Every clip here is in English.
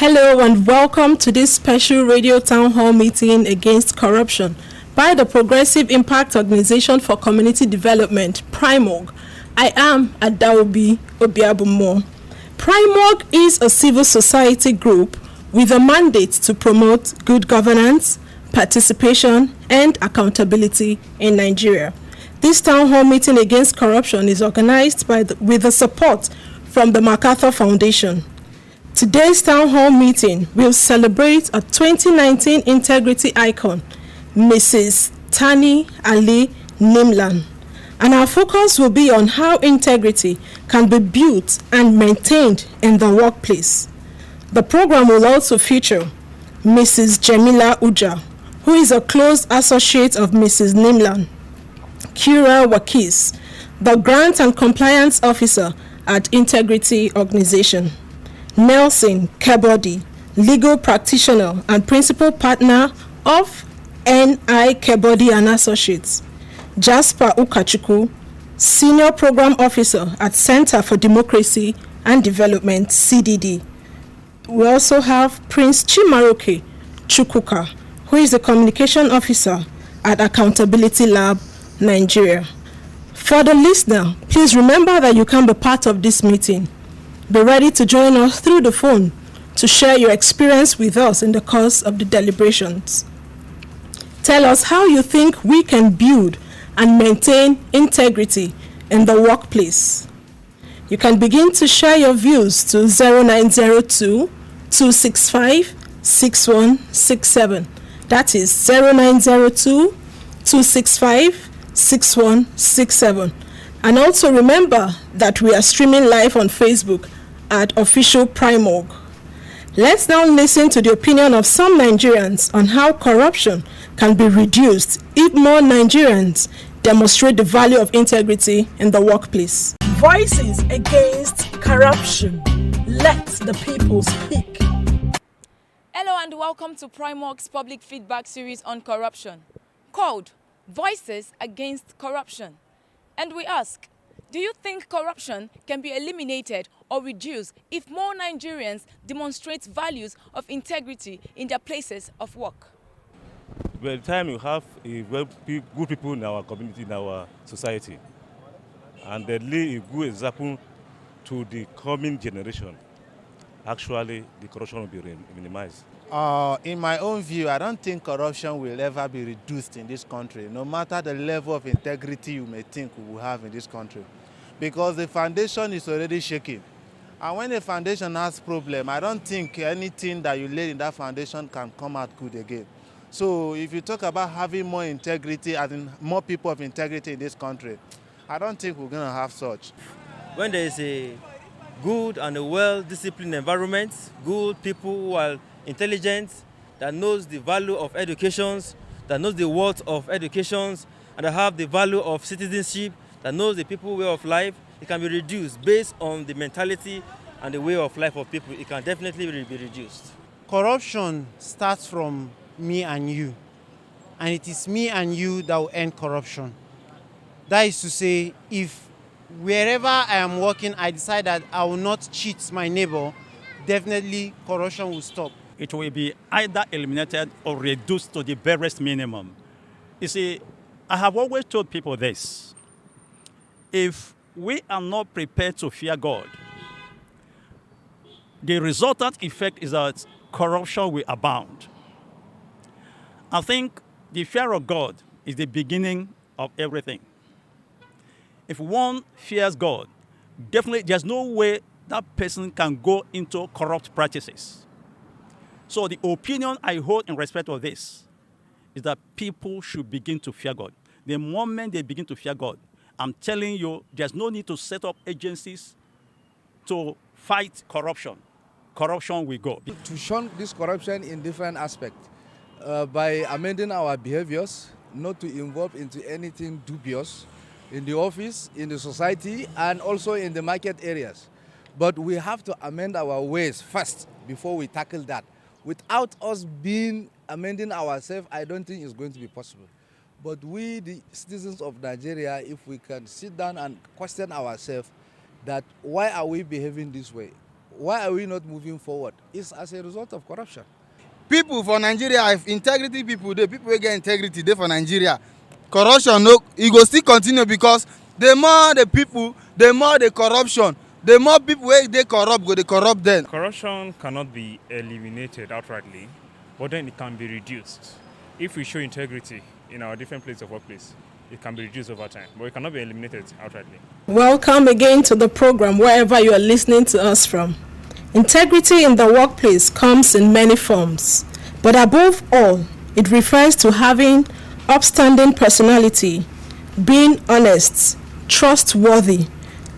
Hello and welcome to this special radio town hall meeting against corruption by the Progressive Impact Organization for Community Development, PRIMORG. I am Adaobi Obiabumo. PRIMORG is a civil society group with a mandate to promote good governance, participation, and accountability in Nigeria. This town hall meeting against corruption is organized with the support from the MacArthur Foundation. Today's town hall meeting will celebrate a 2019 integrity icon, Mrs. Tani Ali Nimlan. And our focus will be on how integrity can be built and maintained in the workplace. The program will also feature Mrs. Jamila Uja, who is a close associate of Mrs. Nimlan, Kira Wakis, the Grant and Compliance Officer at Integrity Organization, Nelson Kebodi, legal practitioner and principal partner of N.I. Kebodi and Associates, Jasper Ukachukwu, senior program officer at Center for Democracy and Development, CDD. We also have Prince Chimaroke Chukwuka, who is the communication officer at Accountability Lab, Nigeria. For the listener, please remember that you can be part of this meeting. Be ready to join us through the phone to share your experience with us in the course of the deliberations. Tell us how you think we can build and maintain integrity in the workplace. You can begin to share your views to 0902 265 6167. That is 0902 265 6167. And also remember that we are streaming live on Facebook at Official PRIMORG. Let's now listen to the opinion of some Nigerians on how corruption can be reduced if more Nigerians demonstrate the value of integrity in the workplace. Voices against corruption. Let the people speak. Hello and welcome to PRIMORG's public feedback series on corruption, called Voices Against Corruption. And we ask, do you think corruption can be eliminated or reduced if more Nigerians demonstrate values of integrity in their places of work? By the time you have good people in our community, in our society, and they lay a good example to the coming generation, actually the corruption will be minimized. In my own view, I don't think corruption will ever be reduced in this country, no matter the level of integrity you may think we will have in this country. Because the foundation is already shaking. And when the foundation has problem, I don't think anything that you lay in that foundation can come out good again. So if you talk about having more integrity, as in more people of integrity in this country, I don't think we're going to have such. When there is a good and a well-disciplined environment, good people who are intelligent, that knows the value of educations, that knows the worth of educations, and that have the value of citizenship, that knows the people way of life, it can be reduced based on the mentality and the way of life of people. It can definitely be reduced. Corruption starts from me and you, and it is me and you that will end corruption. That is to say, if wherever I am working, I decide that I will not cheat my neighbor, definitely corruption will stop. It will be either eliminated or reduced to the barest minimum. You see, I have always told people this. If we are not prepared to fear God, the resultant effect is that corruption will abound. I think the fear of God is the beginning of everything. If one fears God, definitely there's no way that person can go into corrupt practices. So the opinion I hold in respect of this is that people should begin to fear God. The moment they begin to fear God, I'm telling you, there's no need to set up agencies to fight corruption. Corruption will go. To shun this corruption in different aspects, by amending our behaviors, not to involve into anything dubious in the office, in the society, and also in the market areas. But we have to amend our ways first before we tackle that. Without us amending ourselves, I don't think it's going to be possible. But we, the citizens of Nigeria, if we can sit down and question ourselves that why are we behaving this way? Why are we not moving forward? It's as a result of corruption. People for Nigeria, if integrity people, the people wey get integrity dey for Nigeria, corruption no, e go still continue because the more the people, the more the corruption, the more people wey dey corrupt go dey corrupt them. Corruption cannot be eliminated outrightly, but then it can be reduced. If we show integrity in our different places of workplace, it can be reduced over time, but it cannot be eliminated outrightly. Welcome again to the program, wherever you are listening to us from. Integrity in the workplace comes in many forms, but above all, it refers to having upstanding personality, being honest, trustworthy,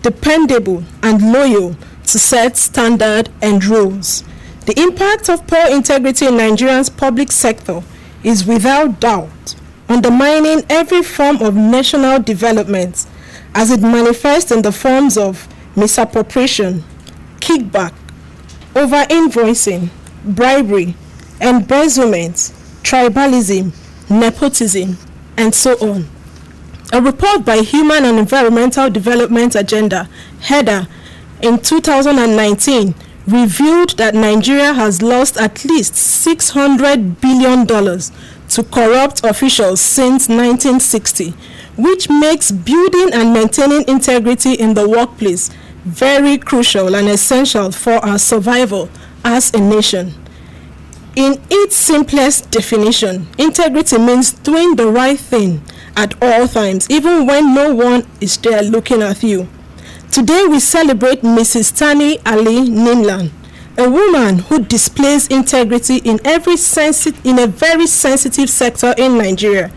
dependable, and loyal to set standard and rules. The impact of poor integrity in Nigeria's public sector is without doubt undermining every form of national development, as it manifests in the forms of misappropriation, kickback, over-invoicing, bribery, embezzlement, tribalism, nepotism, and so on. A report by Human and Environmental Development Agenda, HEDA, in 2019 revealed that Nigeria has lost at least $600 billion to corrupt officials since 1960, which makes building and maintaining integrity in the workplace very crucial and essential for our survival as a nation. In its simplest definition, integrity means doing the right thing at all times, even when no one is there looking at you. Today we celebrate Mrs. Tani Ali Nimlan, a woman who displays integrity in a very sensitive sector in Nigeria.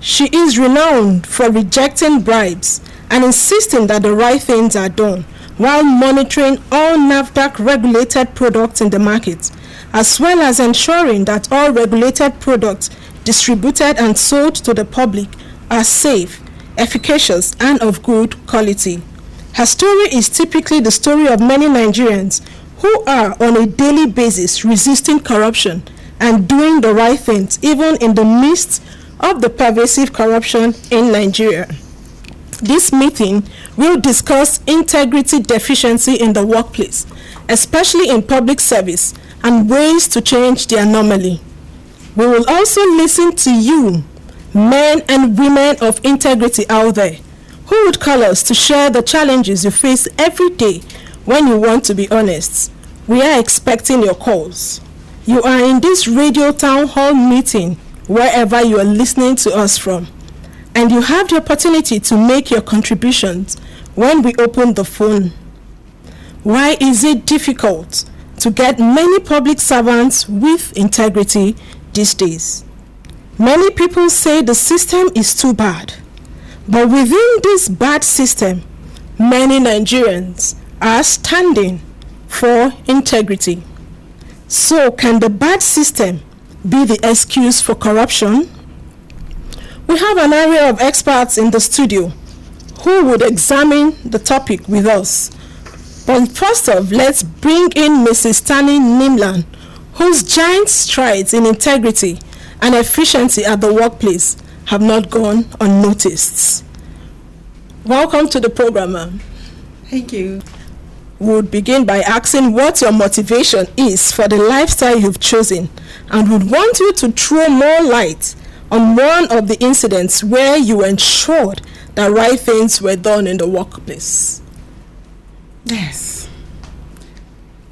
She is renowned for rejecting bribes and insisting that the right things are done, while monitoring all NAFDAC-regulated products in the market, as well as ensuring that all regulated products distributed and sold to the public are safe, efficacious, and of good quality. Her story is typically the story of many Nigerians who are on a daily basis resisting corruption and doing the right things, even in the midst of the pervasive corruption in Nigeria. This meeting will discuss integrity deficiency in the workplace, especially in public service, and ways to change the anomaly. We will also listen to you, men and women of integrity out there, who would call us to share the challenges you face every day when you want to be honest. We are expecting your calls. You are in this radio town hall meeting wherever you are listening to us from, and you have the opportunity to make your contributions when we open the phone. Why is it difficult to get many public servants with integrity these days? Many people say the system is too bad, but within this bad system, many Nigerians are standing for integrity. So can the bad system be the excuse for corruption? We have an array of experts in the studio who would examine the topic with us. But first off, let's bring in Mrs. Tani Nimlan, whose giant strides in integrity and efficiency at the workplace have not gone unnoticed. Welcome to the program, ma'am. Thank you. We would begin by asking what your motivation is for the lifestyle you've chosen, and would want you to throw more light on one of the incidents where you ensured that right things were done in the workplace. Yes.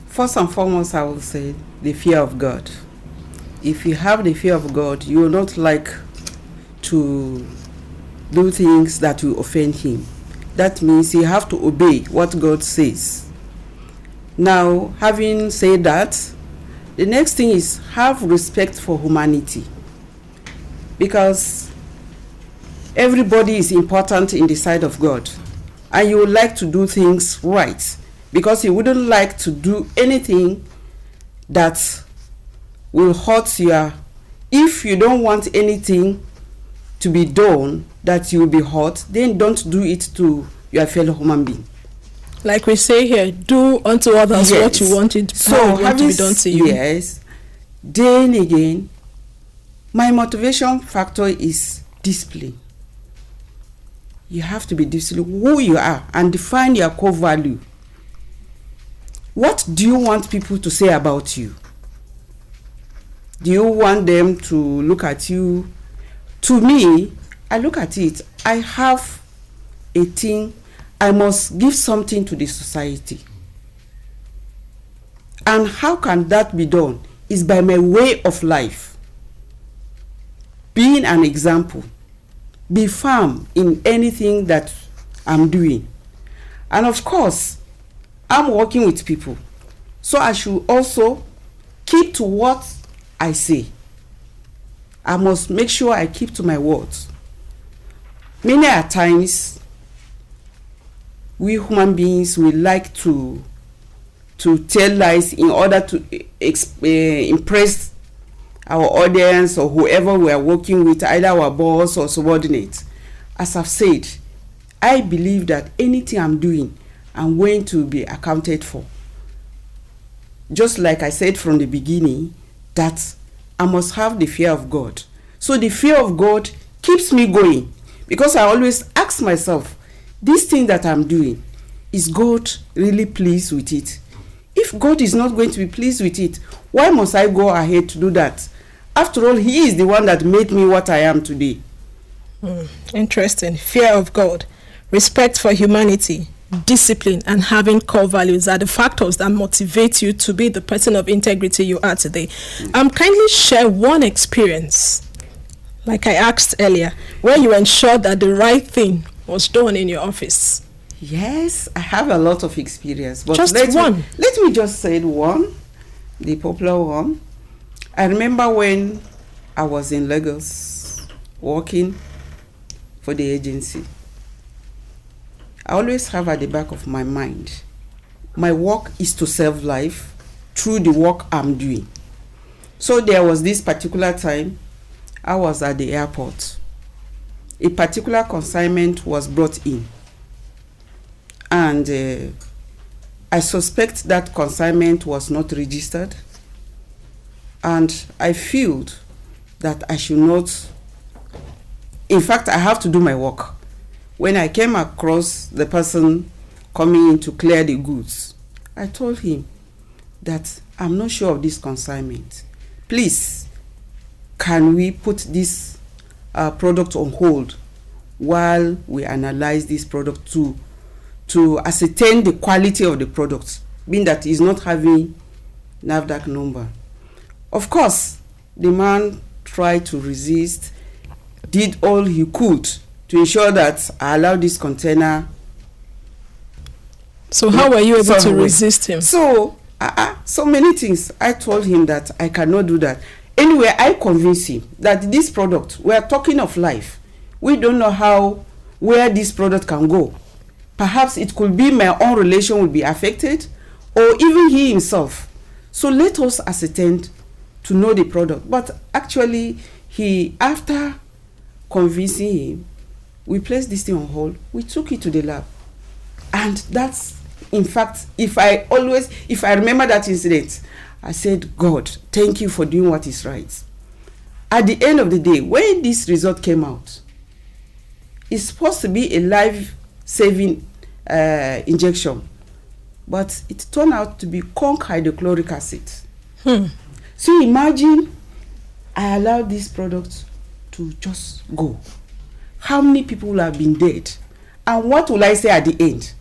First and foremost, I will say the fear of God. If you have the fear of God, you will not like to do things that will offend Him. That means you have to obey what God says. Now, having said that, the next thing is have respect for humanity, because everybody is important in the sight of God, and you would like to do things right, because you wouldn't like to do anything that will hurt your. If you don't want anything to be done that you will be hurt, then don't do it to your fellow human being. Like we say here, do unto others what you wanted to be done to you. Yes. Then again, my motivation factor is discipline. You have to be disciplined who you are and define your core value. What do you want people to say about you? Do you want them to look at you? To me, I look at it, I have a thing, I must give something to the society. And how can that be done? Is by my way of life. Being an example. Be firm in anything that I'm doing. And of course, I'm working with people. So I should also keep to what I say. I must make sure I keep to my words. Many a times, we human beings, we like to tell lies in order to impress our audience or whoever we are working with, either our boss or subordinate. As I've said, I believe that anything I'm doing, I'm going to be accounted for. Just like I said from the beginning, that I must have the fear of God. So the fear of God keeps me going, because I always ask myself, this thing that I'm doing, is God really pleased with it? If God is not going to be pleased with it, why must I go ahead to do that? After all, He is the one that made me what I am today. Interesting. Fear of God, respect for humanity, discipline, and having core values are the factors that motivate you to be the person of integrity you are today. Kindly share one experience, like I asked earlier, where you ensured that the right thing was done in your office. Yes, I have a lot of experience. But just one. Let me just say one, the popular one. I remember when I was in Lagos working for the agency. I always have at the back of my mind, my work is to save life through the work I'm doing. So there was this particular time I was at the airport. A particular consignment was brought in. And I suspect that consignment was not registered. And I feel that I should not, in fact, I have to do my work. When I came across the person coming in to clear the goods, I told him that I'm not sure of this consignment. Please, can we put this product on hold while we analyze this product to ascertain the quality of the product, being that it's not having NAFDAC number. Of course, the man tried to resist, did all he could to ensure that I allowed this container. So how were you able to resist him? So many things. I told him that I cannot do that. Anyway, I convinced him that this product, we are talking of life. We don't know where this product can go. Perhaps it could be my own relation will be affected, or even he himself. So let us ascertain to know the product. But actually, after convincing him, we placed this thing on hold. We took it to the lab. And that's, in fact, if I remember that incident, I said, God, thank you for doing what is right. At the end of the day, when this result came out, it's supposed to be a life-saving injection, but it turned out to be conch hydrochloric acid. So imagine I allowed this product to just go. How many people will have been dead? And what will I say at the end?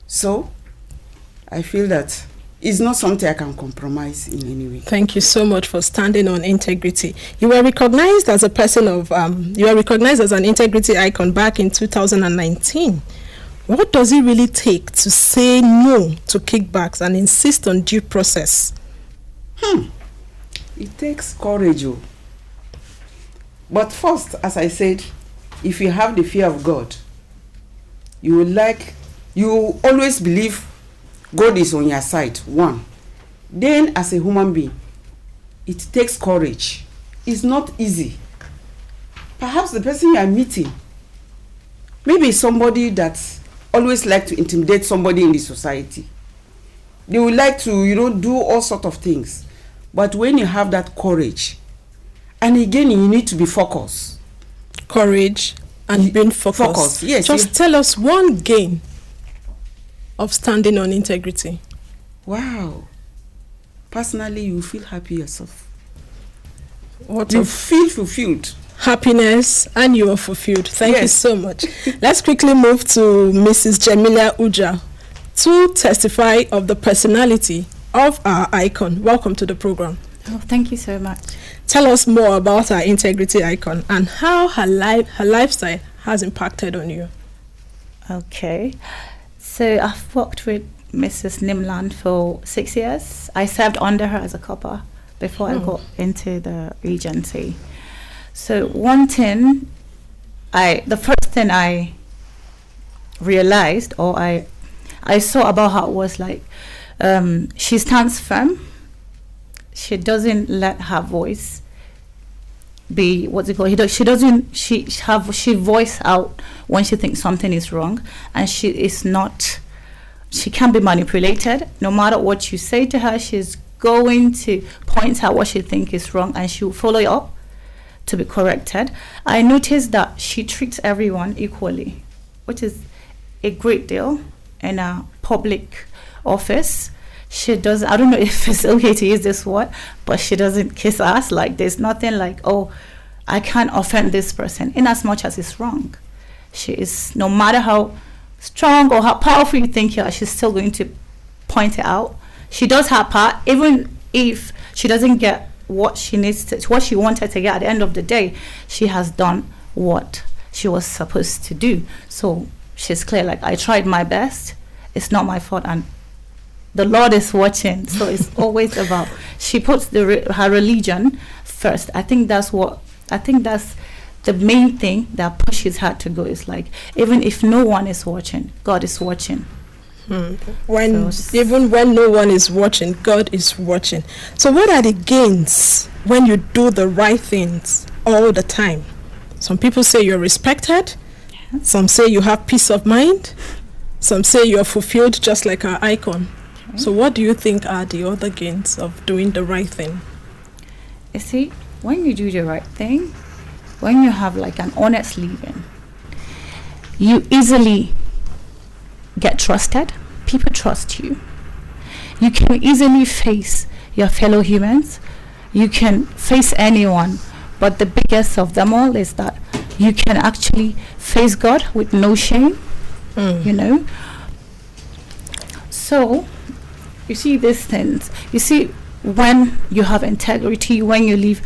So I feel that it's not something I can compromise in any way. Thank you so much for standing on integrity. You were recognized as a person of, you were recognized as an integrity icon back in 2019. What does it really take to say no to kickbacks and insist on due process? It takes courage. But first, as I said, if you have the fear of God, you always believe God is on your side, one. Then as a human being, it takes courage. It's not easy. Perhaps the person you are meeting, maybe somebody that always like to intimidate somebody in the society. They would like to, do all sorts of things. But when you have that courage, and again, you need to be focused. Courage and being focused. Yes. Just tell us one gain of standing on integrity? Wow. Personally, you feel happy yourself. What You of feel fulfilled. happiness, and you are fulfilled. Thank you Yes. so much. Let's quickly move to Mrs. Jamila Uja to testify of the personality of our icon. Welcome to the program. Oh, thank you so much. Tell us more about our integrity icon and how her lifestyle has impacted on you. Okay. So I've worked with Mrs. Nimland for 6 years. I served under her as a copper before I got into the agency. So the first thing I realized or I saw about her was like, she stands firm. She doesn't let her voice be she voice out when she thinks something is wrong, and she can't be manipulated. No matter what you say to her, she's going to point out what she thinks is wrong, and she'll follow it up to be corrected. I noticed that she treats everyone equally, which is a great deal in a public office. She does, I don't know if it's okay to use this word, but she doesn't kiss ass. Like, there's nothing like, oh, I can't offend this person, in as much as it's wrong. She is, no matter how strong or how powerful you think you are, she's still going to point it out. She does her part, even if she doesn't get what she needs to, what she wanted to get at the end of the day. She has done what she was supposed to do. So she's clear, like, I tried my best. It's not my fault, and the Lord is watching. So it's always about, she puts her religion first. I think that's the main thing that pushes her to go. Is like, even if no one is watching, God is watching. Even when no one is watching, God is watching. So what are the gains when you do the right things all the time? Some people say you're respected. Some say you have peace of mind. Some say you're fulfilled, just like our icon. So what do you think are the other gains of doing the right thing? You see, when you do the right thing, when you have like an honest living, you easily get trusted. People trust you. You can easily face your fellow humans. You can face anyone. But the biggest of them all is that you can actually face God with no shame, you know. So you see these things. You see, when you have integrity, when you live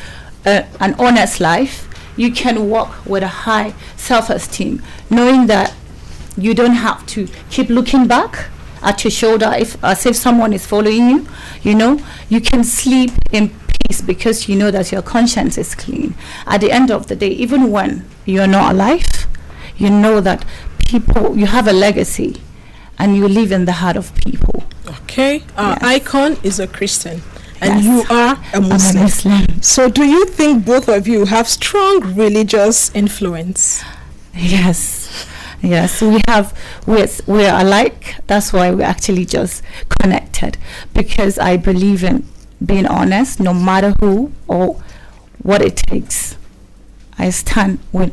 an honest life, you can walk with a high self-esteem, knowing that you don't have to keep looking back at your shoulder as if someone is following you. You know, you can sleep in peace because you know that your conscience is clean. At the end of the day, even when you're not alive, you know that you have a legacy and you live in the heart of people. Okay, our icon is a Christian and Yes. you are a Muslim. I'm a Muslim. So do you think both of you have strong religious influence? Yes, we're alike. That's why we're actually just connected, because I believe in being honest, no matter who or what it takes. I stand with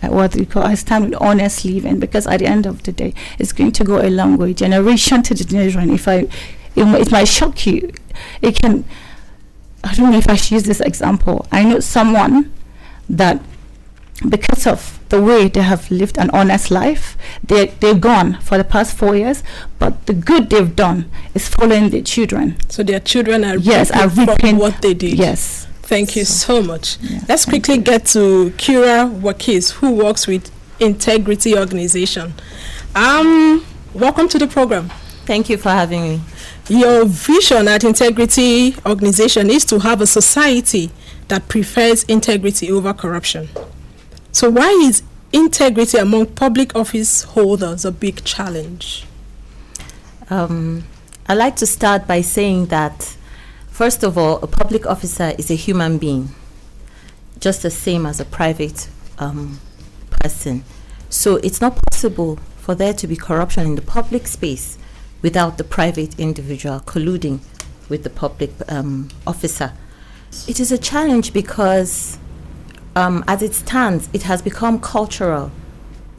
I stand with honest living, because at the end of the day, it's going to go a long way, generation to generation. It might shock you. It can. I don't know if I should use this example. I know someone that, because of the way they have lived an honest life, they're gone for the past 4 years, but the good they've done is following their children. So their children are reaping from what they did. Yes. Thank you so much. Yeah, Let's quickly get to Kira Wakis, who works with Integrity Organization. Welcome to the program. Thank you for having me. Your vision at Integrity Organization is to have a society that prefers integrity over corruption. So why is integrity among public office holders a big challenge? I'd like to start by saying that, first of all, a public officer is a human being, just the same as a private person. So it's not possible for there to be corruption in the public space without the private individual colluding with the public officer. It is a challenge because as it stands, it has become cultural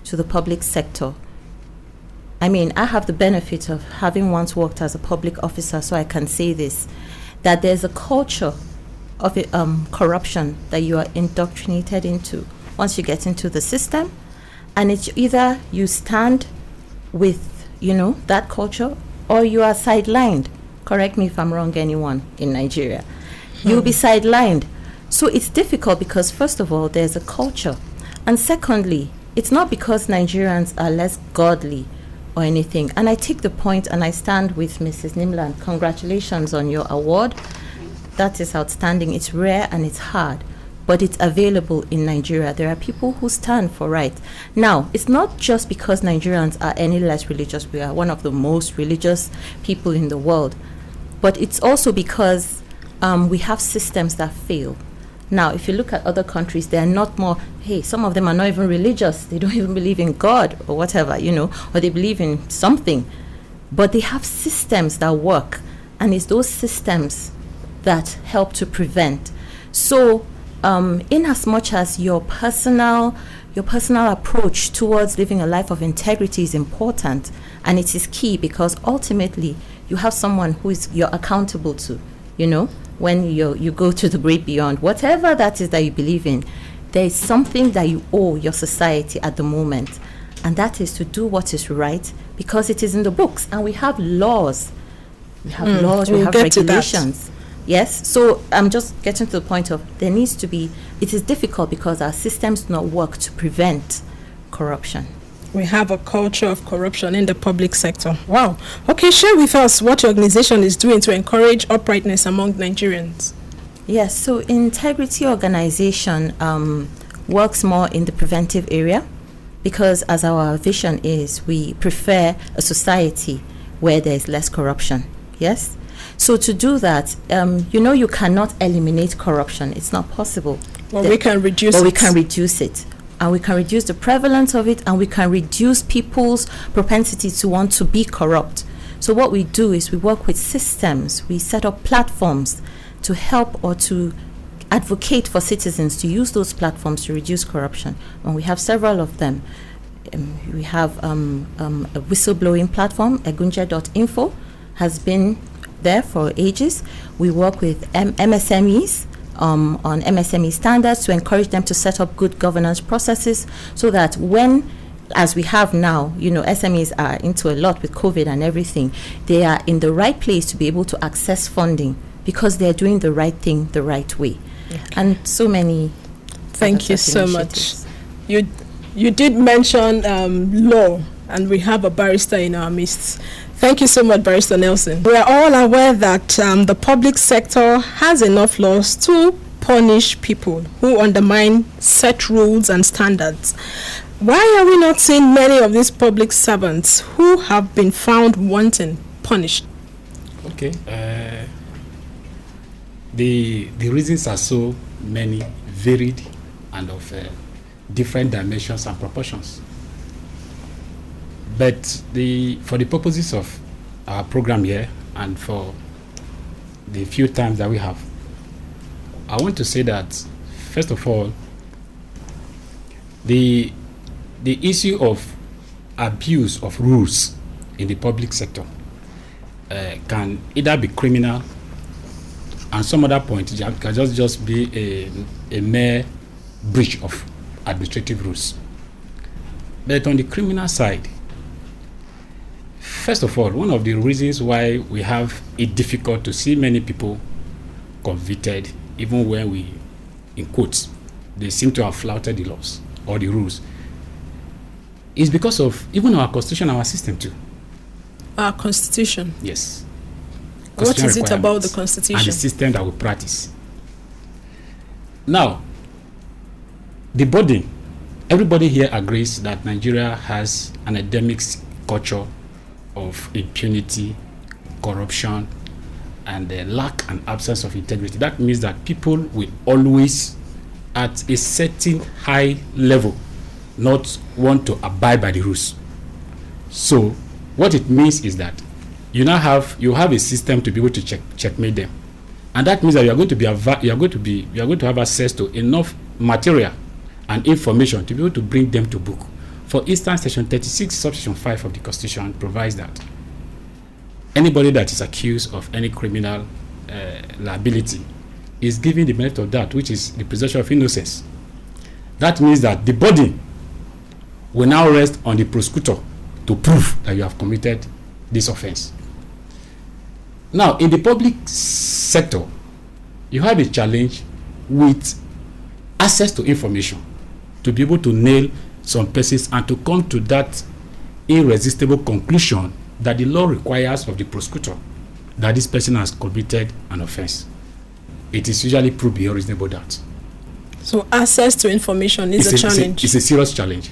to the public sector I mean, I have the benefit of having once worked as a public officer, so I can say this, that there's a culture of corruption that you are indoctrinated into once you get into the system, and it's either you stand with, that culture, or you are sidelined. Correct me if I'm wrong, anyone in Nigeria. You'll be sidelined. So it's difficult because, first of all, there's a culture. And secondly, it's not because Nigerians are less godly or anything. And I take the point and I stand with Mrs. Nimland. Congratulations on your award. That is outstanding. It's rare and it's hard, but it's available in Nigeria. There are people who stand for right. Now, it's not just because Nigerians are any less religious. We are one of the most religious people in the world. But it's also because we have systems that fail. Now, if you look at other countries, they are not more, some of them are not even religious. They don't even believe in God or whatever, or they believe in something. But they have systems that work, and it's those systems that help to prevent. So, in as much as your personal approach towards living a life of integrity is important, and it is key because ultimately you have someone who is you're accountable to, when you go to the great beyond, whatever that is that you believe in, there is something that you owe your society at the moment, and that is to do what is right because it is in the books, and we have laws. We have we have regulations. Yes, so I'm just getting to the point of there needs to be, it is difficult because our systems do not work to prevent corruption. We have a culture of corruption in the public sector. Wow. Okay, share with us what your organization is doing to encourage uprightness among Nigerians. Yes, so Integrity Organization works more in the preventive area because as our vision is, we prefer a society where there is less corruption. Yes? So to do that, you cannot eliminate corruption. It's not possible. Well, we can reduce it. But we can reduce it. And we can reduce the prevalence of it, and we can reduce people's propensity to want to be corrupt. So what we do is we work with systems. We set up platforms to help or to advocate for citizens to use those platforms to reduce corruption. And we have several of them. We have a whistleblowing platform, egunje.info, has been there for ages. We work with MSMEs on MSME standards to encourage them to set up good governance processes so that when, as we have now, SMEs are into a lot with COVID and everything, they are in the right place to be able to access funding because they're doing the right thing the right way. Okay. And so many. Thank you so much. You did mention law, and we have a barrister in our midst. Thank you so much, Barrister Nelson. We are all aware that the public sector has enough laws to punish people who undermine set rules and standards. Why are we not seeing many of these public servants who have been found wanting punished? Okay. The reasons are so many, varied, and of different dimensions and proportions. But for the purposes of our program here and for the few times that we have, I want to say that, first of all, the issue of abuse of rules in the public sector can either be criminal, and some other point it can just be a mere breach of administrative rules. But on the criminal side, first of all, one of the reasons why we have it difficult to see many people convicted, even when we, in quotes, they seem to have flouted the laws or the rules, is because of even our constitution, our system too. Our constitution? Yes. What is it about the constitution? And the system that we practice. Now, the burden, everybody here agrees that Nigeria has an endemic culture of impunity, corruption, and the lack and absence of integrity. That means that people will always, at a certain high level, not want to abide by the rules. So, what it means is that you have a system to be able to checkmate them, and that means that you are going to have access to enough material and information to be able to bring them to book. For instance, Section 36, Subsection 5 of the Constitution provides that anybody that is accused of any criminal liability is given the benefit of that, which is the presumption of innocence. That means that the burden will now rest on the prosecutor to prove that you have committed this offense. Now, in the public sector, you have a challenge with access to information to be able to nail some persons and to come to that irresistible conclusion that the law requires of the prosecutor that this person has committed an offense. It is usually proved beyond reasonable doubt. So access to information is a challenge. It's a serious challenge.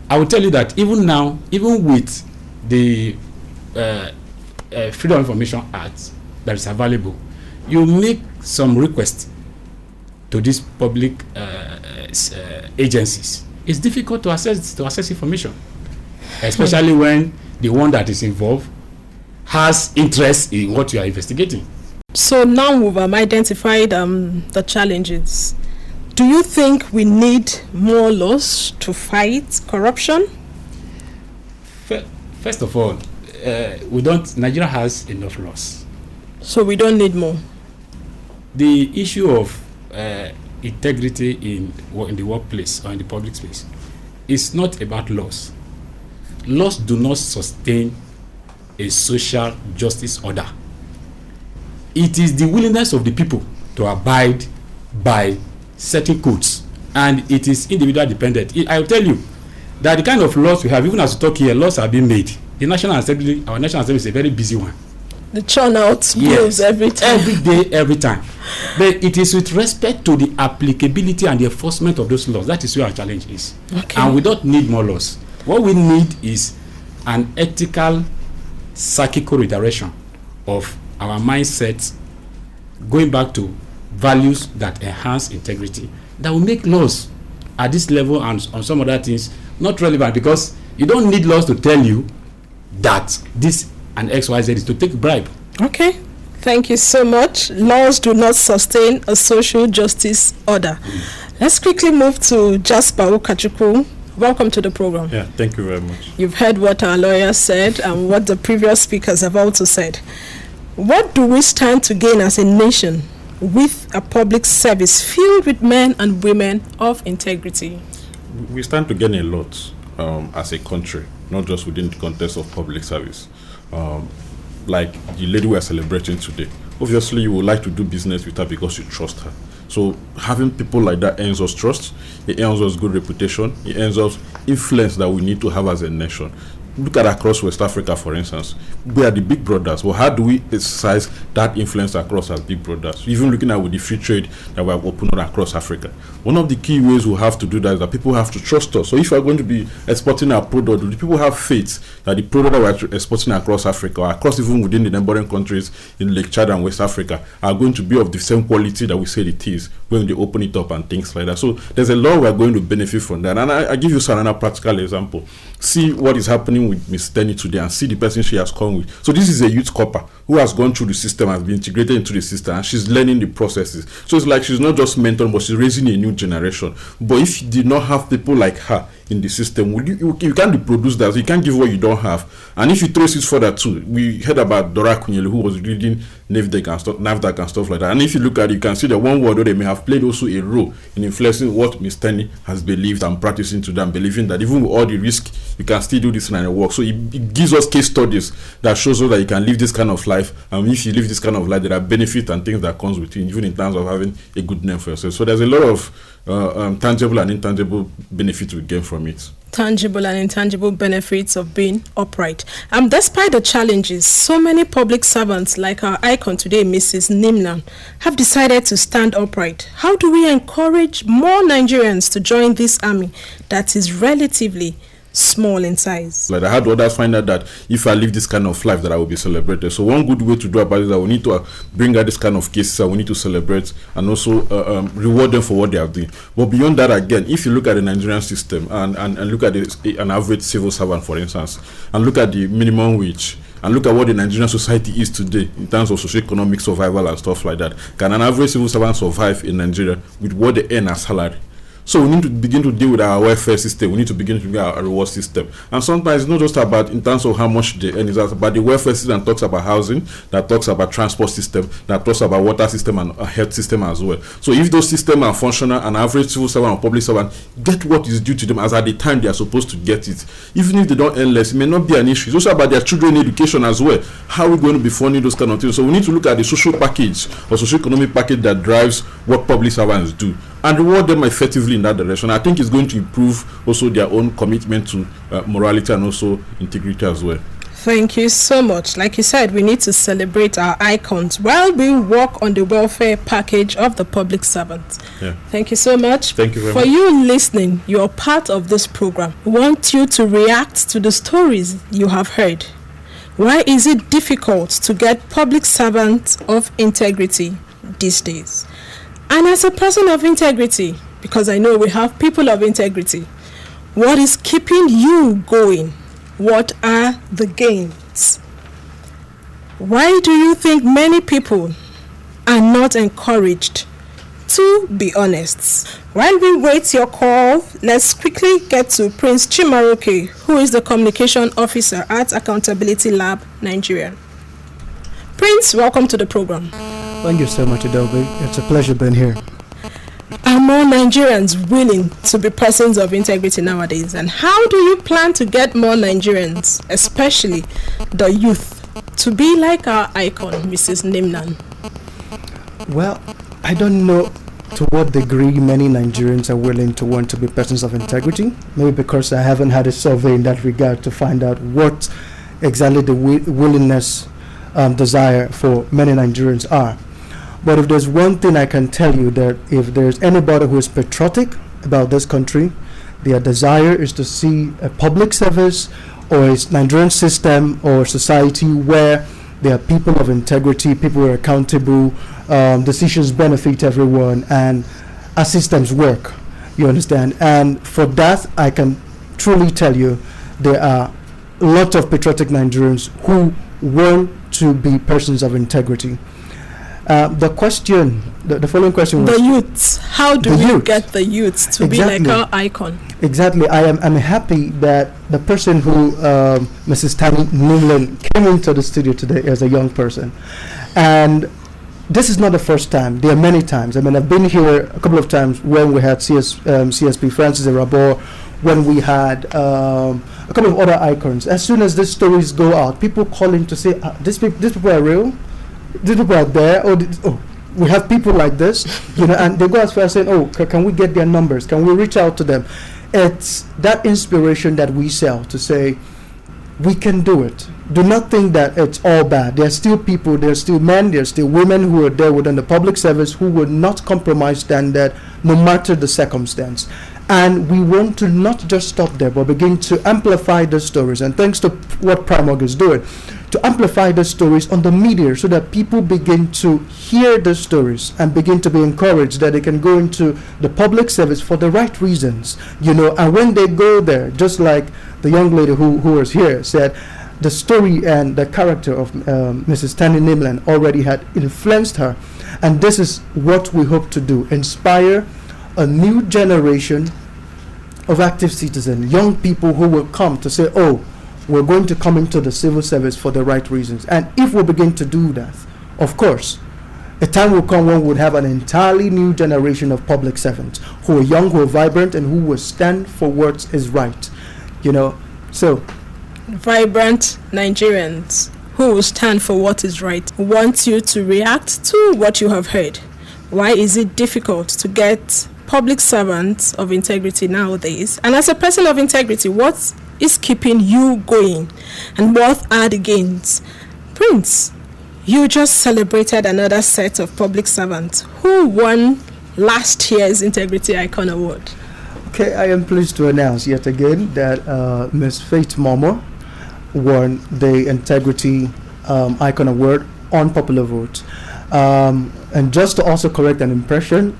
I will tell you that even now, even with the Freedom of Information Act that is available, you make some requests to these public agencies. It's difficult to access information, especially when the one that is involved has interest in what you are investigating. So now we've identified the challenges. Do you think we need more laws to fight corruption? First of all, Nigeria has enough laws. So we don't need more? The issue of integrity in the workplace or in the public space is not about laws. Laws do not sustain a social justice order. It is the willingness of the people to abide by certain codes, and it is individual dependent. I will tell you that the kind of laws we have, even as we talk here, laws are being made. The National Assembly, our National Assembly is a very busy one. The churn out bills every time. Every day, every time. But it is with respect to the applicability and the enforcement of those laws. That is where our challenge is. Okay. And we don't need more laws. What we need is an ethical psychical redirection of our mindset, going back to values that enhance integrity, that will make laws at this level and on some other things not relevant, because you don't need laws to tell you that this and XYZ is to take bribe. Okay, thank you so much. Laws do not sustain a social justice order. Let's quickly move to Jasper Ukachukwu. Welcome to the program. Yeah, thank you very much. You've heard what our lawyer said and what the previous speakers have also said. What do we stand to gain as a nation with a public service filled with men and women of integrity? We stand to gain a lot as a country, not just within the context of public service. Like the lady we are celebrating today. Obviously, you would like to do business with her because you trust her. So having people like that earns us trust, it earns us good reputation, it earns us influence that we need to have as a nation. Look at across West Africa, for instance. We are the big brothers. Well, how do we exercise that influence across as big brothers? Even looking at with the free trade that we have opened across Africa. One of the key ways we have to do that is that people have to trust us. So if we are going to be exporting our product, do the people have faith that the product that we are exporting across Africa, or across even within the neighboring countries in Lake Chad and West Africa, are going to be of the same quality that we say it is when they open it up and things like that? So there's a lot we are going to benefit from that. And I give you another practical example. See what is happening with Miss Tenny today and see the person she has come with. So this is a youth copper who has gone through the system, has been integrated into the system, and she's learning the processes. So it's like she's not just mentoring, but she's raising a new generation. But if you did not have people like her in the system, you can't reproduce that. So you can't give what you don't have. And if you trace it further too, we heard about Dora Kunyele, who was reading NAFDAC and stuff like that. And if you look at it, you can see that one word, they may have played also a role in influencing what Miss Tenny has believed and practicing to them, believing that even with all the risk, you can still do this and it works. So it gives us case studies that shows us that you can live this kind of life, and if you live this kind of life, there are benefits and things that comes with it, even in terms of having a good name for yourself. So there's a lot of tangible and intangible benefits we gain from it. Tangible and intangible benefits of being upright. Despite the challenges, so many public servants like our icon today, Mrs. Nimnan, have decided to stand upright. How do we encourage more Nigerians to join this army that is relatively small in size? Like I had others find out that if I live this kind of life, that I will be celebrated. So one good way to do about it is that we need to bring out this kind of cases, and we need to celebrate and also reward them for what they have done. But beyond that, again, if you look at the Nigerian system and look at an average civil servant, for instance, and look at the minimum wage, and look at what the Nigerian society is today in terms of socio-economic survival and stuff like that, can an average civil servant survive in Nigeria with what they earn as salary? So we need to begin to deal with our welfare system. We need to begin to deal with our reward system. And sometimes it's not just about in terms of how much they earn, it's about the welfare system that talks about housing, that talks about transport system, that talks about water system and health system as well. So if those systems are functional, an average civil servant or public servant get what is due to them as at the time they are supposed to get it. Even if they don't earn less, it may not be an issue. It's also about their children education as well. How are we going to be funding those kind of things? So we need to look at the social package or socio-economic package that drives what public servants do and reward them effectively in that direction. I think it's going to improve also their own commitment to morality and also integrity as well. Thank you so much. Like you said, we need to celebrate our icons while we work on the welfare package of the public servants. Yeah. Thank you so much. Thank you very For much. you listening, you're part of this program. We want you to react to the stories you have heard. Why is it difficult to get public servants of integrity these days? And as a person of integrity, because I know we have people of integrity, what is keeping you going? What are the gains? Why do you think many people are not encouraged to be honest? While we wait your call, let's quickly get to Prince Chimaroke, who is the communication officer at Accountability Lab, Nigeria. Prince, welcome to the program. Thank you so much, Adobe. It's a pleasure being here. Are more Nigerians willing to be persons of integrity nowadays? And how do you plan to get more Nigerians, especially the youth, to be like our icon, Mrs. Nimnan? Well, I don't know to what degree many Nigerians are willing to want to be persons of integrity. Maybe because I haven't had a survey in that regard to find out what exactly the willingness, desire for many Nigerians are. But if there's one thing I can tell you, that if there's anybody who is patriotic about this country, their desire is to see a public service or a Nigerian system or society where there are people of integrity, people who are accountable, decisions benefit everyone, and our systems work. You understand? And for that, I can truly tell you there are a lot of patriotic Nigerians who want to be persons of integrity. The question, the following question was... The youths. How do we get the youths to be like our icon? Exactly. I'm happy that the person who, Mrs. Tani Nimlan, came into the studio today as a young person. And this is not the first time. There are many times. I mean, I've been here a couple of times when we had CSP Francis Arabor, when we had a couple of other icons. As soon as these stories go out, people call in to say, these people are real? These people are there? We have people like this, and they go as far as saying, can we get their numbers? Can we reach out to them? It's that inspiration that we sell to say, we can do it. Do not think that it's all bad. There are still people, there are still men, there are still women who are there within the public service who will not compromise standard no matter the circumstance. And we want to not just stop there, but begin to amplify the stories. And thanks to what PRIMORG is doing, to amplify the stories on the media so that people begin to hear the stories and begin to be encouraged that they can go into the public service for the right reasons, and when they go there, just like the young lady who was here said, the story and the character of Mrs. Tani Nimlan already had influenced her. And this is what we hope to do, inspire a new generation of active citizens, young people who will come to say, we're going to come into the civil service for the right reasons. And if we begin to do that, of course, a time will come when we'll have an entirely new generation of public servants who are young, who are vibrant, and who will stand for what is right. So vibrant Nigerians who will stand for what is right. Want you to react to what you have heard. Why is it difficult to get public servants of integrity nowadays? And as a person of integrity, what is keeping you going? And what are the gains? Prince, you just celebrated another set of public servants who won last year's Integrity Icon Award. Okay, I am pleased to announce yet again that Ms. Faith Momo won the Integrity Icon Award on popular vote. And just to also correct an impression,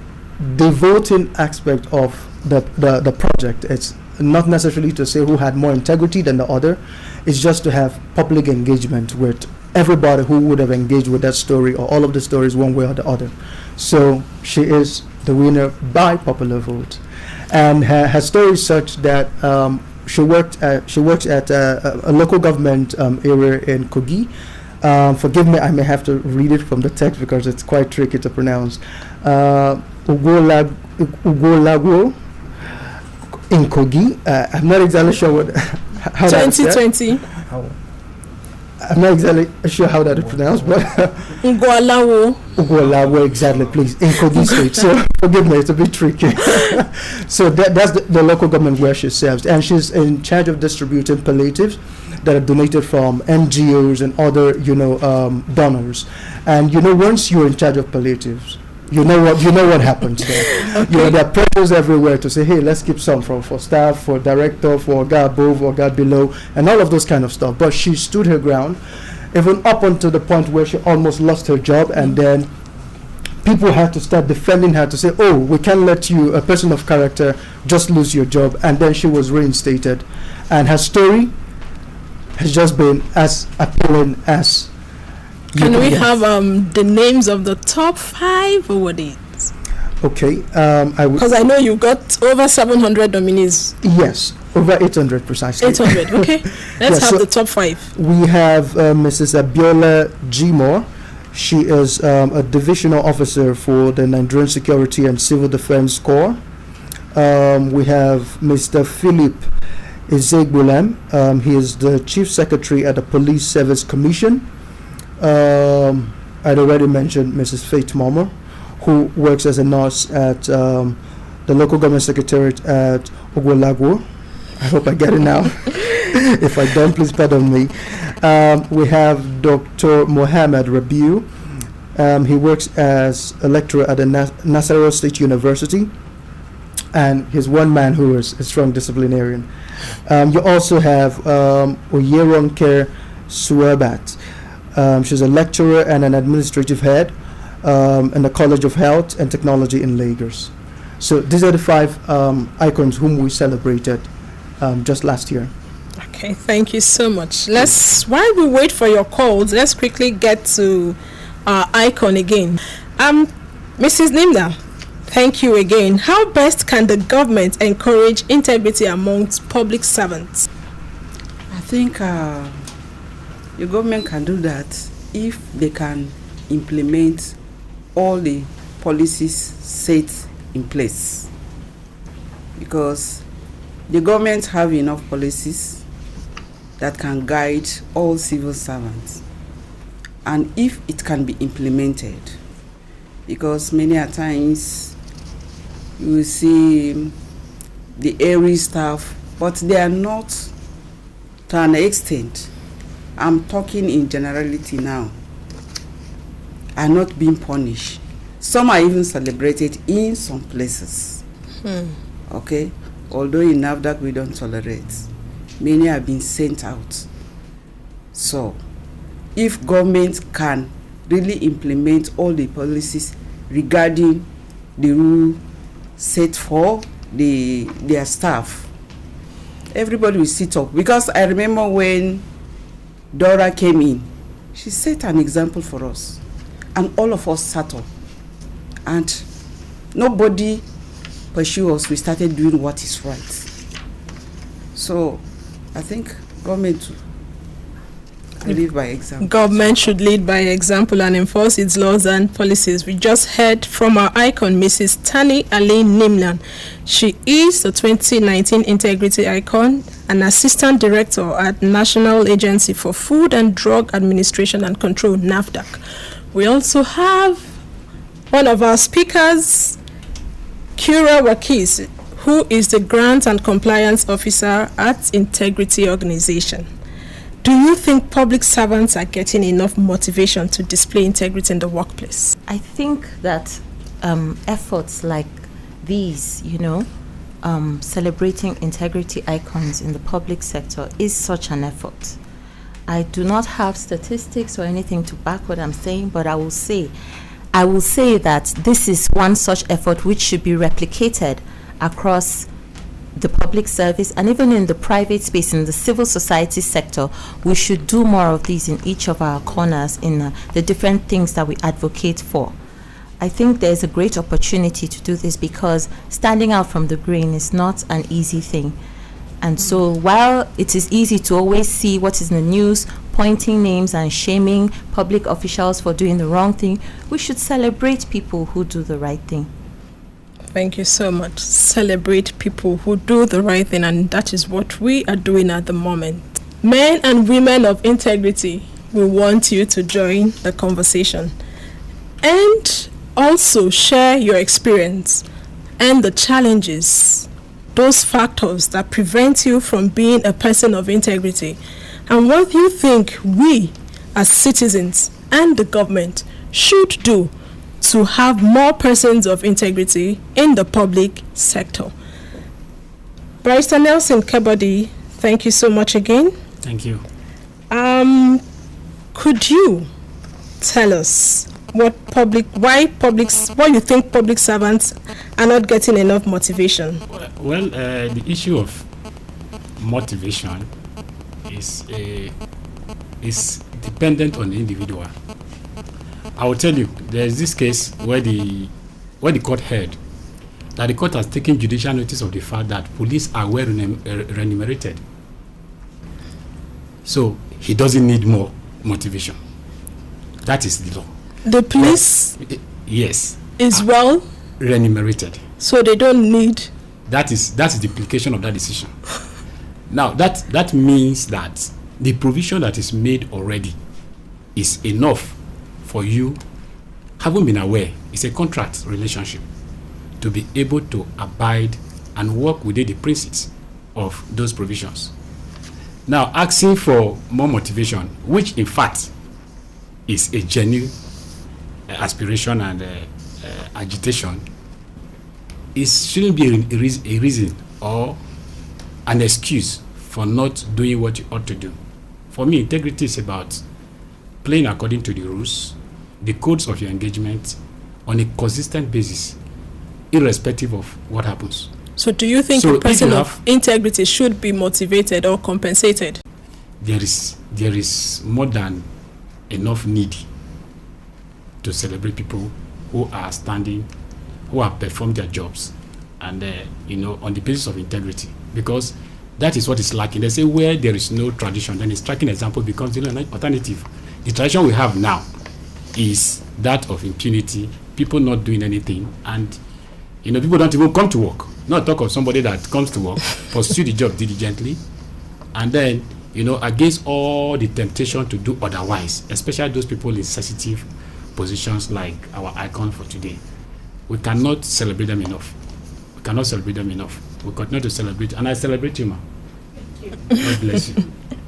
the voting aspect of the project, it's not necessarily to say who had more integrity than the other. It's just to have public engagement with everybody who would have engaged with that story or all of the stories one way or the other. So she is the winner by popular vote. And her story is such that she works at a local government area in Kogi. Forgive me, I may have to read it from the text because it's quite tricky to pronounce. Ugolago in Kogi. I'm not exactly sure what how 2020. I'm not exactly sure how that is pronounced, but Ugolago, exactly, please, in Kogi State. So forgive me, it's a bit tricky. So that's the local government where she serves, and she's in charge of distributing palliatives that are donated from NGOs and other, donors. And once you're in charge of palliatives, you know what happens there. Okay. There are pressures everywhere to say, hey, let's keep some for staff, for director, for guy above or guy below, and all of those kind of stuff. But she stood her ground, even up until the point where she almost lost her job, and then people had to start defending her to say, oh, we can't let you, a person of character, just lose your job. And then she was reinstated. And her story has just been as appealing as Can we have the names of the top 5 or what it is? Okay. Because I know you got over 700 nominees. Yes, over 800 precisely. 800, okay. Let's have the top 5. We have Mrs. Abiola Jimoh. She is a divisional officer for the Nigerian Security and Civil Defense Corps. We have Mr. Philip Ezegbulem. He is the Chief Secretary at the Police Service Commission. I'd already mentioned Mrs. Faith Momo, who works as a nurse at the local government secretariat at Ugolago. I hope I get it now. If I don't, please pardon me. We have Dr. Mohammed Rabiu. He works as a lecturer at the Nasarawa State University, and he's one man who is a strong disciplinarian. You also have Oyeronke Suebat. She's a lecturer and an administrative head in the College of Health and Technology in Lagos. So these are the 5 icons whom we celebrated just last year. Okay, thank you so much. While we wait for your calls, let's quickly get to our icon again. Mrs. Nimda, thank you again. How best can the government encourage integrity amongst public servants? I think the government can do that if they can implement all the policies set in place, because the government have enough policies that can guide all civil servants, and if it can be implemented, because many a times you will see the area staff, but they are not to an extent, I'm talking in generality now, are not being punished. Some are even celebrated in some places. Okay? Although in NAFDAC we don't tolerate. Many are being sent out. So, if government can really implement all the policies regarding the rule set for their staff, everybody will sit up. Because I remember when Dora came in, she set an example for us, and all of us sat up, and nobody pursued us. We started doing what is right. So I think government should lead by example. Government should lead by example and enforce its laws and policies. We just heard from our icon, Mrs. Tani Aline Nimlan. She is the 2019 Integrity Icon, an Assistant Director at National Agency for Food and Drug Administration and Control, NAFDAC. We also have one of our speakers, Kura Wakis, who is the Grant and Compliance Officer at Integrity Organization. Do you think public servants are getting enough motivation to display integrity in the workplace? I think that efforts like these, celebrating integrity icons in the public sector is such an effort. I do not have statistics or anything to back what I'm saying, but I will say that this is one such effort which should be replicated across the public service and even in the private space, in the civil society sector. We should do more of these in each of our corners in the different things that we advocate for. I think there's a great opportunity to do this because standing out from the grain is not an easy thing. And so while it is easy to always see what is in the news, pointing names and shaming public officials for doing the wrong thing, we should celebrate people who do the right thing. Thank you so much. Celebrate people who do the right thing, and that is what we are doing at the moment. Men and women of integrity, we want you to join the conversation and also share your experience and the challenges, those factors that prevent you from being a person of integrity, and what you think we as citizens and the government should do to have more persons of integrity in the public sector. Barrister Nelson Kebodi, thank you so much again. Thank you. Could you tell us what you think public servants are not getting enough motivation? Well, the issue of motivation is dependent on the individual. I will tell you, there is this case where the court heard that the court has taken judicial notice of the fact that police are well remunerated. So he doesn't need more motivation. That is the law. The police, yes, is well remunerated. So they don't need. That is the implication of that decision. Now that means that the provision that is made already is enough for you, having been aware, it's a contract relationship, to be able to abide and work within the principles of those provisions. Now, asking for more motivation, which in fact is a genuine aspiration and agitation, shouldn't be a reason or an excuse for not doing what you ought to do. For me, integrity is about playing according to the rules, the codes of your engagement on a consistent basis, irrespective of what happens. So do you think a person of integrity should be motivated or compensated? There is more than enough need to celebrate people who are standing, who have performed their jobs, and on the basis of integrity, because that is what is lacking. They say where there is no tradition, then a striking example becomes the alternative. The tradition we have now is that of impunity, people not doing anything, and people don't even come to work. Not talk of somebody that comes to work, pursue the job diligently, and then against all the temptation to do otherwise, especially those people in sensitive positions like our icon for today. We cannot celebrate them enough. We continue to celebrate, and I celebrate you, ma. God bless you.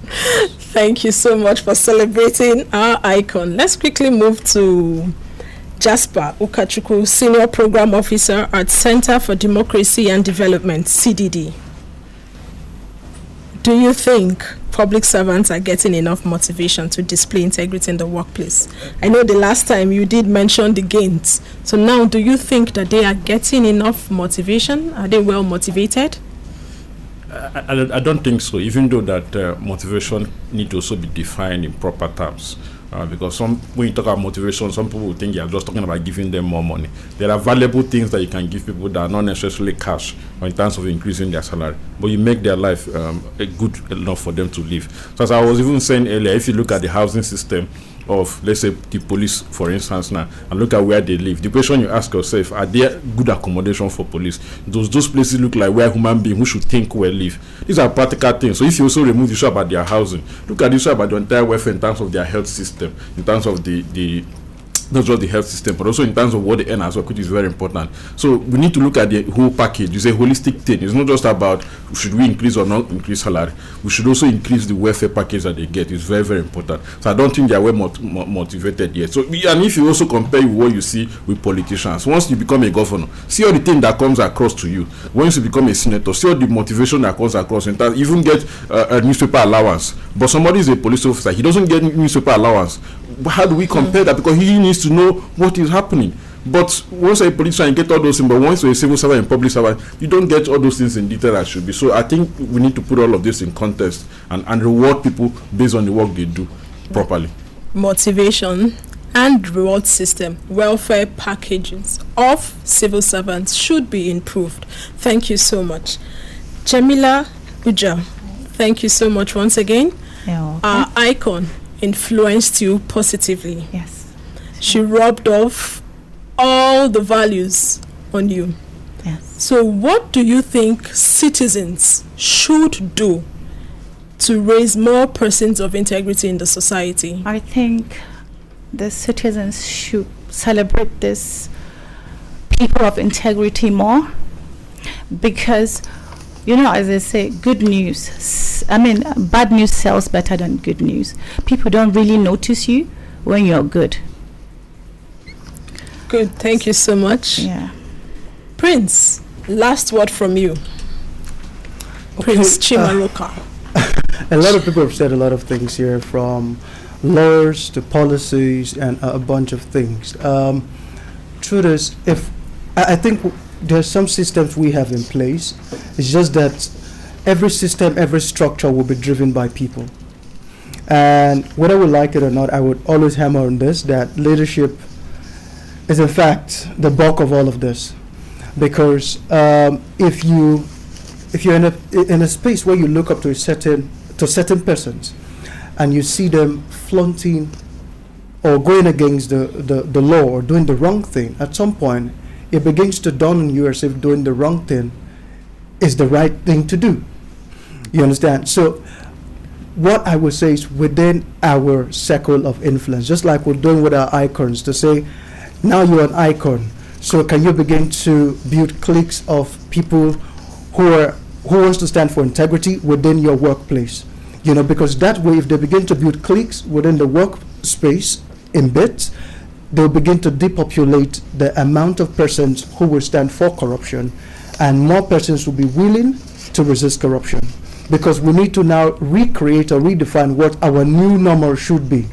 Thank you so much for celebrating our icon. Let's quickly move to Jasper Ukachukwu, Senior Program Officer at Center for Democracy and Development, CDD. Do you think public servants are getting enough motivation to display integrity in the workplace? I know the last time you did mention the gains. So now, do you think that they are getting enough motivation? Are they well motivated? I don't think so, even though that motivation need to also be defined in proper terms. Because when you talk about motivation, some people will think you're just talking about giving them more money. There are valuable things that you can give people that are not necessarily cash or in terms of increasing their salary, but you make their life good enough for them to live. So as I was even saying earlier, if you look at the housing system of, let's say, the police, for instance, now, and look at where they live, the question you ask yourself, are there good accommodation for police? Those places look like where human beings who should think well live. These are practical things. So if you also remove the issue about their housing, look at the issue about the entire welfare in terms of their health system, in terms of the not just the health system, but also in terms of what they earn as well, which is very important. So we need to look at the whole package. It's a holistic thing. It's not just about should we increase or not increase salary. We should also increase the welfare package that they get. It's very, very important. So I don't think they are well motivated yet. So, and if you also compare what you see with politicians, once you become a governor, see all the thing that comes across to you. Once you become a senator, see all the motivation that comes across. In terms, even get a newspaper allowance. But somebody is a police officer, he doesn't get newspaper allowance. How do we compare that? Because he needs to know what is happening. But once a politician, you get all those things, but once you're a civil servant and public servant, you don't get all those things in detail as should be. So I think we need to put all of this in context and reward people based on the work they do properly. Motivation and reward system, welfare packages of civil servants should be improved. Thank you so much. Jamila Uja, thank you so much once again. Our icon influenced you positively. Yes. She rubbed off all the values on you. Yes. So what do you think citizens should do to raise more persons of integrity in the society? I think the citizens should celebrate this people of integrity more, because, you know, as they say, bad news sells better than good news. People don't really notice you when you're good. Good, thank you so much. Yeah. Prince, last word from you. Prince Chimaroka. A lot of people have said a lot of things here, from laws to policies and a bunch of things. Truth is, I think there's some systems we have in place. It's just that every system, every structure will be driven by people. And whether we like it or not, I would always hammer on this, that leadership is in fact the bulk of all of this. Because if you're in a space where you look up to certain persons and you see them flaunting or going against the law or doing the wrong thing, at some point it begins to dawn on you as if doing the wrong thing is the right thing to do. You understand? So what I would say is, within our circle of influence, just like we're doing with our icons, to say, now you're an icon, so can you begin to build cliques of people who wants to stand for integrity within your workplace? You know, because that way, if they begin to build cliques within the workspace in bits, they'll begin to depopulate the amount of persons who will stand for corruption, and more persons will be willing to resist corruption. Because we need to now recreate or redefine what our new normal should be.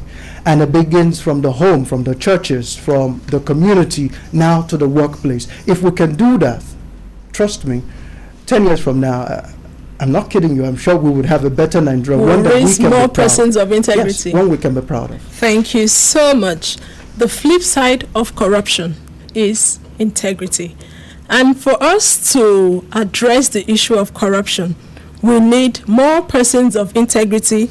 And it begins from the home, from the churches, from the community, now to the workplace. If we can do that, trust me, 10 years from now, I'm not kidding you, I'm sure we would have a better Nigeria. We'll raise more persons of integrity. Yes, one we can be proud of. Thank you so much. The flip side of corruption is integrity. And for us to address the issue of corruption, we need more persons of integrity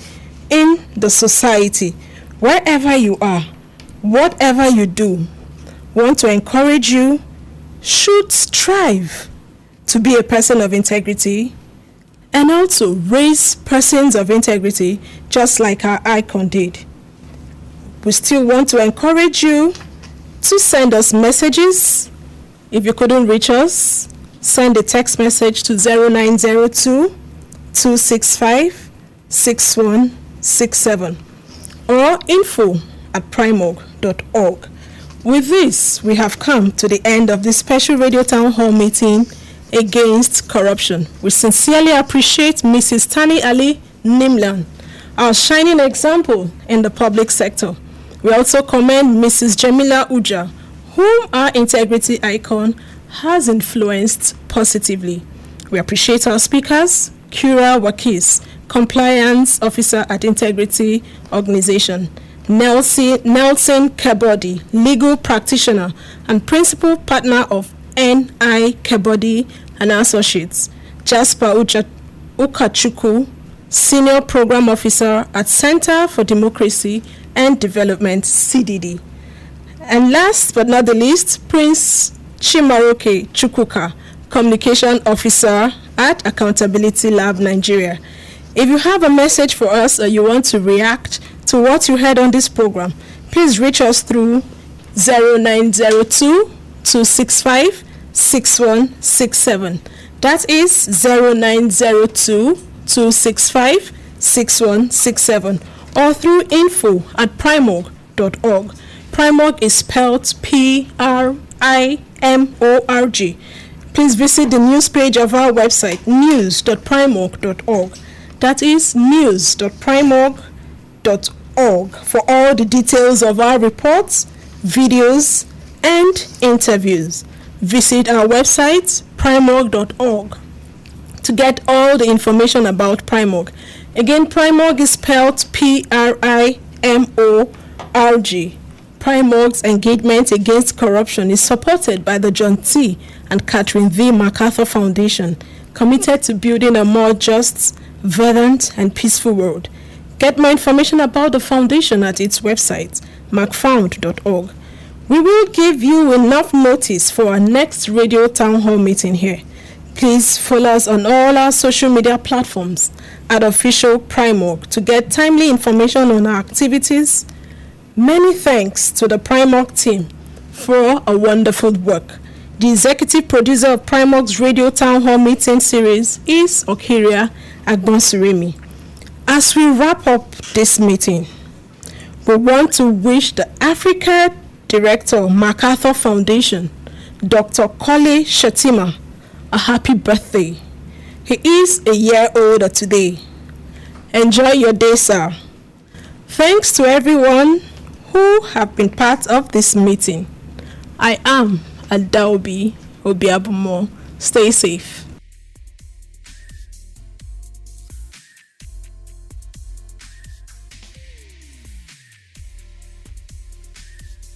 in the society. Wherever you are, whatever you do, want to encourage you, should strive to be a person of integrity, and also raise persons of integrity just like our icon did. We still want to encourage you to send us messages. If you couldn't reach us, send a text message to 0902 265 6167 or info@primorg.org. With this, we have come to the end of this special radio town hall meeting against corruption. We sincerely appreciate Mrs. Tani Ali Nimlan, our shining example in the public sector. We also commend Mrs. Jamila Uja, whom our integrity icon has influenced positively. We appreciate our speakers, Kura Wakis, Compliance Officer at Integrity Organization, Nelson Kebodi, Legal Practitioner and Principal Partner of N.I. Kebodi and Associates, Jasper Ukachukwu, Senior Program Officer at Center for Democracy and Development, CDD. And last but not the least, Prince Chimaroke Chukwuka, Communication Officer at Accountability Lab Nigeria. If you have a message for us or you want to react to what you heard on this program, please reach us through 0902 265 6167. That is 0902 265 6167, or through info@primorg.org. Primorg is spelled PRIMORG. Please visit the news page of our website, news.primorg.org. That is news.primorg.org for all the details of our reports, videos, and interviews. Visit our website, primorg.org, to get all the information about Primorg. Again, Primorg is spelled PRIMORG. PRIMORG's engagement against corruption is supported by the John T. and Catherine V. MacArthur Foundation, committed to building a more just, verdant, and peaceful world. Get more information about the foundation at its website, macfound.org. We will give you enough notice for our next radio town hall meeting here. Please follow us on all our social media platforms at official PRIMORG to get timely information on our activities. Many thanks to the PRIMORG team for a wonderful work. The executive producer of PRIMORG's radio town hall meeting series is Okiria Agbonsiremi. As we wrap up this meeting, we want to wish the Africa Director, MacArthur Foundation, Dr. Kole Shetima, a happy birthday. He is a year older today. Enjoy your day, sir. Thanks to everyone who have been part of this meeting. I am Adaobi Obiabumo. Stay safe.